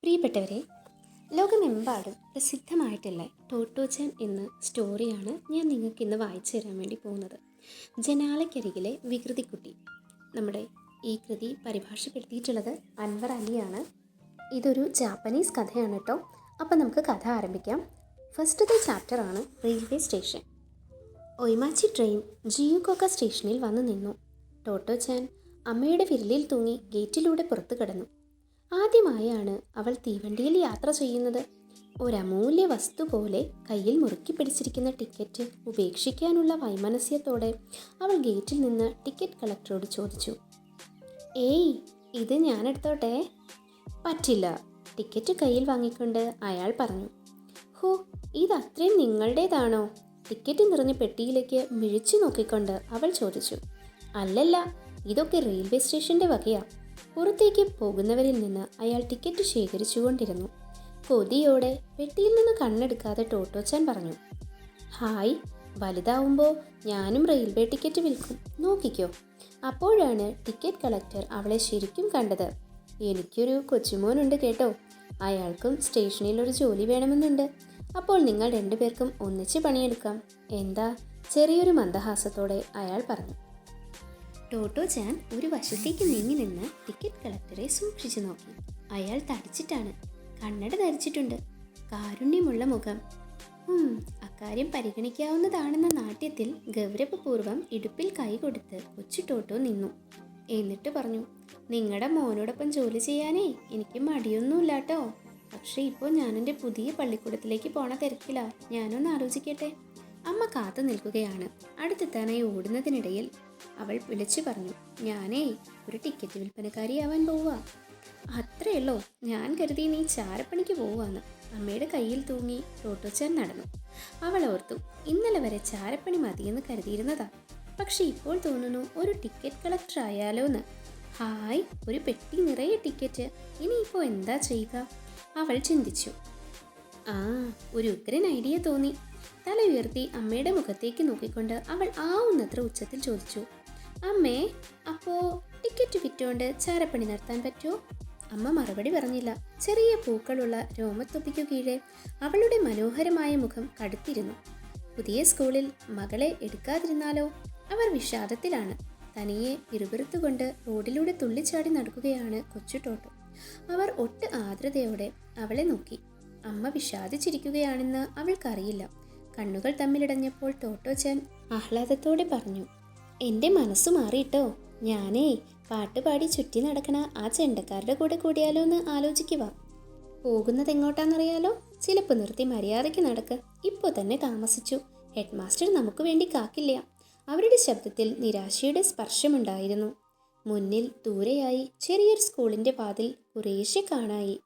പ്രിയപ്പെട്ടവരെ, ലോകമെമ്പാടും പ്രസിദ്ധമായിട്ടുള്ള ടോട്ടോച്ചാൻ എന്ന സ്റ്റോറിയാണ് ഞാൻ നിങ്ങൾക്ക് ഇന്ന് വായിച്ചു തരാൻ വേണ്ടി പോകുന്നത്. ജനാലയ്ക്കരികിലെ വികൃതിക്കുട്ടി. നമ്മുടെ ഈ കൃതി പരിഭാഷപ്പെടുത്തിയിട്ടുള്ളത് അൻവർ അലിയാണ്. ഇതൊരു ജാപ്പനീസ് കഥയാണ് കേട്ടോ. അപ്പം നമുക്ക് കഥ ആരംഭിക്കാം. ഫസ്റ്റത്തെ ചാപ്റ്ററാണ് റെയിൽവേ സ്റ്റേഷൻ. ഒയ്മാച്ചി ട്രെയിൻ ജിയുക്കോക്ക സ്റ്റേഷനിൽ വന്നു നിന്നു. ടോട്ടോച്ചാൻ അമ്മയുടെ വിരലിൽ തൂങ്ങി ഗേറ്റിലൂടെ പുറത്തു കടന്നു. ആദ്യമായാണ് അവൾ തീവണ്ടിയിൽ യാത്ര ചെയ്യുന്നത്. ഒരമൂല്യ വസ്തു പോലെ കയ്യിൽ മുറുക്കി പിടിച്ചിരിക്കുന്ന ടിക്കറ്റ് ഉപേക്ഷിക്കാനുള്ള വൈമനസ്യത്തോടെ അവൾ ഗേറ്റിൽ നിന്ന് ടിക്കറ്റ് കളക്ടറോട് ചോദിച്ചു. ഏയ്, ഇത് ഞാനെടുത്തോട്ടെ? പറ്റില്ല, ടിക്കറ്റ് കയ്യിൽ വാങ്ങിക്കൊണ്ട് അയാൾ പറഞ്ഞു. ഹോ, ഇതത്രയും നിങ്ങളുടേതാണോ? ടിക്കറ്റ് നിറഞ്ഞ പെട്ടിയിലേക്ക് മിഴിച്ചു നോക്കിക്കൊണ്ട് അവൾ ചോദിച്ചു. അല്ലല്ല, ഇതൊക്കെ റെയിൽവേ സ്റ്റേഷൻ്റെ വകയാ. പുറത്തേക്ക് പോകുന്നവരിൽ നിന്ന് അയാൾ ടിക്കറ്റ് ശേഖരിച്ചുകൊണ്ടിരുന്നു. കൊതിയോടെ പെട്ടിയിൽ നിന്ന് കണ്ണെടുക്കാതെ ടോട്ടോച്ചാൻ പറഞ്ഞു. ഹായ്, വലുതാവുമ്പോൾ ഞാനും റെയിൽവേ ടിക്കറ്റ് വിൽക്കും, നോക്കിക്കോ. അപ്പോഴാണ് ടിക്കറ്റ് കളക്ടർ അവളെ ശരിക്കും കണ്ടത്. എനിക്കൊരു കൊച്ചുമോനുണ്ട് കേട്ടോ, അയാൾക്കും സ്റ്റേഷനിൽ ഒരു ജോലി വേണമെന്നുണ്ട്. അപ്പോൾ നിങ്ങൾ രണ്ടുപേർക്കും ഒന്നിച്ച് പണിയെടുക്കാം. എന്താ? ചെറിയൊരു മന്ദഹാസത്തോടെ അയാൾ പറഞ്ഞു. ടോട്ടോച്ചാൻ ഒരു വശത്തേക്ക് നീങ്ങി നിന്ന് ടിക്കറ്റ് കളക്ടറെ സൂക്ഷിച്ചു നോക്കി. അയാൾ തടിച്ചിട്ടാണ്, കണ്ണട ധരിച്ചിട്ടുണ്ട്, കാരുണ്യമുള്ള മുഖം. അക്കാര്യം പരിഗണിക്കാവുന്നതാണെന്ന നാട്യത്തിൽ ഗൗരവപൂർവ്വം ഇടുപ്പിൽ കൈ കൊടുത്ത് കൊച്ചു ടോട്ടോ നിന്നു. എന്നിട്ട് പറഞ്ഞു, നിങ്ങളുടെ മോനോടൊപ്പം ജോലി ചെയ്യാനേ എനിക്ക് മടിയൊന്നുമില്ല കേട്ടോ. പക്ഷേ ഇപ്പോൾ ഞാനെൻ്റെ പുതിയ പള്ളിക്കൂടത്തിലേക്ക് പോണ തിരക്കില്ല. ഞാനൊന്ന് ആലോചിക്കട്ടെ. അമ്മ കാത്തു നിൽക്കുകയാണ്. അടുത്തെത്താനായി ഓടുന്നതിനിടയിൽ അവൾ വിളിച്ചു പറഞ്ഞു, ഞാനേ ഒരു ടിക്കറ്റ് വിൽപ്പനക്കാരിയാവാൻ പോവുക. അത്രയുള്ളോ? ഞാൻ കരുതി നീ ചാരപ്പണിക്ക് പോവുകയെന്ന്. അമ്മയുടെ കയ്യിൽ തൂങ്ങി ടോട്ടോച്ചാൻ നടന്നു. അവൾ ഓർത്തു, ഇന്നലെ വരെ ചാരപ്പണി മതിയെന്ന് കരുതിയിരുന്നതാ. പക്ഷെ ഇപ്പോൾ തോന്നുന്നു ഒരു ടിക്കറ്റ് കളക്ടർ ആയാലോന്ന്. ഹായ്, ഒരു പെട്ടി നിറയെ ടിക്കറ്റ്. ഇനിയിപ്പോൾ എന്താ ചെയ്യുക? അവൾ ചിന്തിച്ചു. ഒരു ഉഗ്രൻ ഐഡിയ തോന്നി. തല ഉയർത്തി അമ്മയുടെ മുഖത്തേക്ക് നോക്കിക്കൊണ്ട് അവൾ ആവുന്നത്ര ഉച്ചത്തിൽ ചോദിച്ചു. അമ്മേ, അപ്പോൾ ടിക്കറ്റ് വിറ്റുകൊണ്ട് ചാരപ്പണി നടത്താൻ പറ്റുമോ? അമ്മ മറുപടി പറഞ്ഞില്ല. ചെറിയ പൂക്കളുള്ള രോമത്തൊപ്പിക്കു കീഴെ അവളുടെ മനോഹരമായ മുഖം കടുത്തിരുന്നു. പുതിയ സ്കൂളിൽ മകളെ എടുക്കാതിരുന്നാലോ? അവർ വിഷാദത്തിലാണ്. തനിയെ പിറുപിറുത്തുകൊണ്ട് റോഡിലൂടെ തുള്ളിച്ചാടി നടക്കുകയാണ് കൊച്ചു ടോട്ടോ. അവർ ഒട്ട് ആർദ്രതയോടെ അവളെ നോക്കി. അമ്മ വിഷാദിച്ചിരിക്കുകയാണെന്ന് അവൾക്കറിയില്ല. കണ്ണുകൾ തമ്മിലിടഞ്ഞപ്പോൾ ടോട്ടോച്ചാൻ ആഹ്ലാദത്തോടെ പറഞ്ഞു, എൻ്റെ മനസ്സു മാറിയിട്ടോ. ഞാനേ പാട്ടുപാടി ചുറ്റി നടക്കണ ആ ചെണ്ടക്കാരുടെ കൂടെ കൂടിയാലോ എന്ന് ആലോചിക്കുക. പോകുന്നത് എങ്ങോട്ടാണെന്നറിയാലോ? ചിലപ്പോൾ നിർത്തി മര്യാദയ്ക്ക് നടക്ക്. ഇപ്പോൾ തന്നെ താമസിച്ചു. ഹെഡ് മാസ്റ്റർ നമുക്ക് വേണ്ടി കാക്കില്ല. അവരുടെ ശബ്ദത്തിൽ നിരാശയുടെ സ്പർശമുണ്ടായിരുന്നു. മുന്നിൽ ദൂരെയായി ചെറിയൊരു സ്കൂളിൻ്റെ വാതിൽ കുറേശ്ശെ കാണായി.